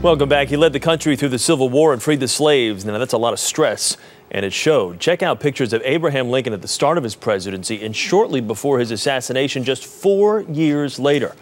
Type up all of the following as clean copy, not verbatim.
Welcome back. He led the country through the Civil War and freed the slaves. Now, that's a lot of stress, and it showed. Check out pictures of Abraham Lincoln at the start of his presidency and shortly before his assassination just 4 years later.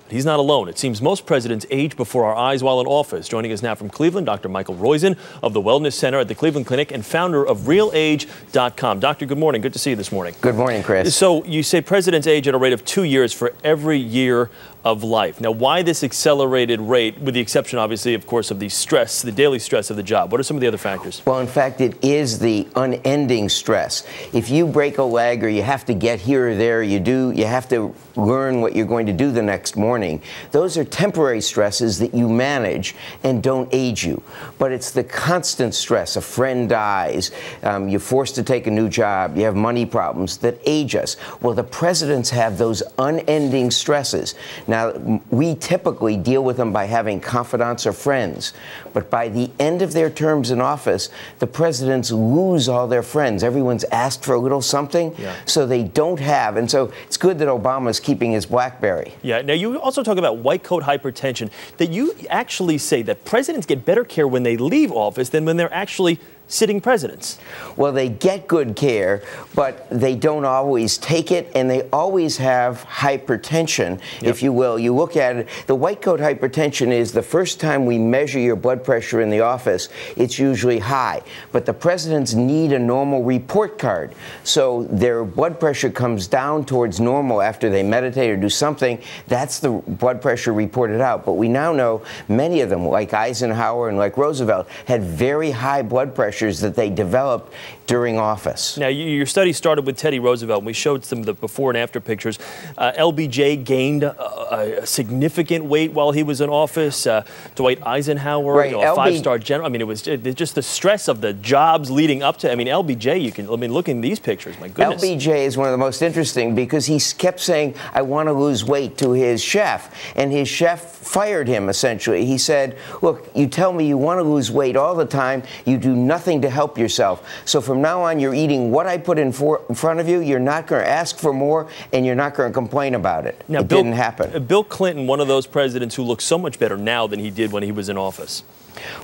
He's not alone. It seems most presidents age before our eyes while in office. Joining us now from Cleveland, Dr. Michael Roizan of the Wellness Center at the Cleveland Clinic and founder of RealAge.com. Doctor, good morning. Good to see you this morning. Good morning, Chris. So you say presidents age at a rate of 2 years for every year of life. Now, why this accelerated rate, with the exception, obviously, of course, of the stress, the daily stress of the job? What are some of the other factors? Well, in fact, it is the unending stress. If you break a leg or you have to get here or there, you have to learn what you're going to do the next morning. Those are temporary stresses that you manage and don't age you. But it's the constant stress. A friend dies, you're forced to take a new job, you have money problems that age us. Well, the presidents have those unending stresses. Now, we typically deal with them by having confidants or friends, but by the end of their terms in office, the presidents lose all their friends. Everyone's asked for a little something, so they don't have. And so it's good that Obama's keeping his BlackBerry. Yeah. Now, you also talk about white coat hypertension, that you actually say that presidents get better care when they leave office than when they're actually sitting presidents. Well, they get good care, but they don't always take it, and they always have hypertension, if you will. You look at it, the white coat hypertension is the first time we measure your blood pressure in the office, it's usually high. But the presidents need a normal report card. So their blood pressure comes down towards normal after they meditate or do something. That's the blood pressure reported out. But we now know many of them, like Eisenhower and like Roosevelt, had very high blood pressure that they developed during office. Now, your study started with Teddy Roosevelt, and we showed some of the before and after pictures. LBJ gained a significant weight while he was in office. Dwight Eisenhower, a five-star general. I mean, it was just the stress of the jobs leading up to. I mean, LBJ, look in these pictures, my goodness. LBJ is one of the most interesting because he kept saying, I want to lose weight to his chef, and his chef fired him, essentially. He said, look, you tell me you want to lose weight all the time, you do nothing to help yourself. So from now on, you're eating what I put in front of you, you're not going to ask for more, and you're not going to complain about it. Now, it didn't happen. Bill Clinton, one of those presidents who looks so much better now than he did when he was in office.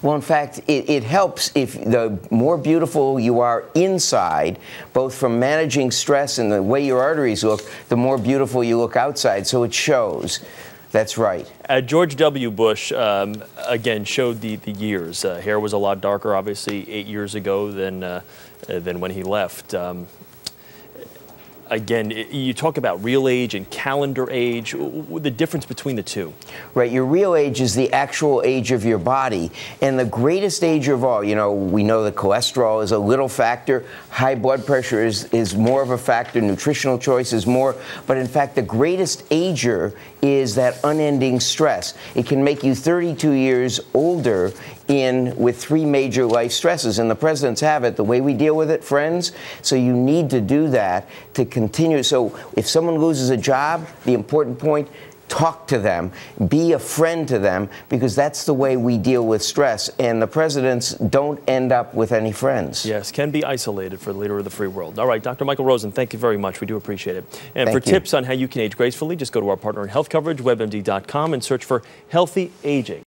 Well, in fact, it helps if the more beautiful you are inside, both from managing stress and the way your arteries look, the more beautiful you look outside, so it shows. That's right. George W. Bush, again, showed the years. Hair was a lot darker, obviously, 8 years ago than when he left. Again, you talk about real age and calendar age, the difference between the two. Right, your real age is the actual age of your body. And the greatest age of all, we know that cholesterol is a little factor, high blood pressure is more of a factor, nutritional choice is more, but in fact the greatest ager is that unending stress. It can make you 32 years older with 3 major life stresses, and the presidents have it, the way we deal with it, friends. So you need to do that to continue. So if someone loses a job, the important point, talk to them, be a friend to them, because that's the way we deal with stress. And the presidents don't end up with any friends. Yes, can be isolated for the leader of the free world. All right, Dr. Michael Roizan, thank you very much. We do appreciate it. And for tips on how you can age gracefully, just go to our partner in health coverage, WebMD.com, and search for Healthy Aging.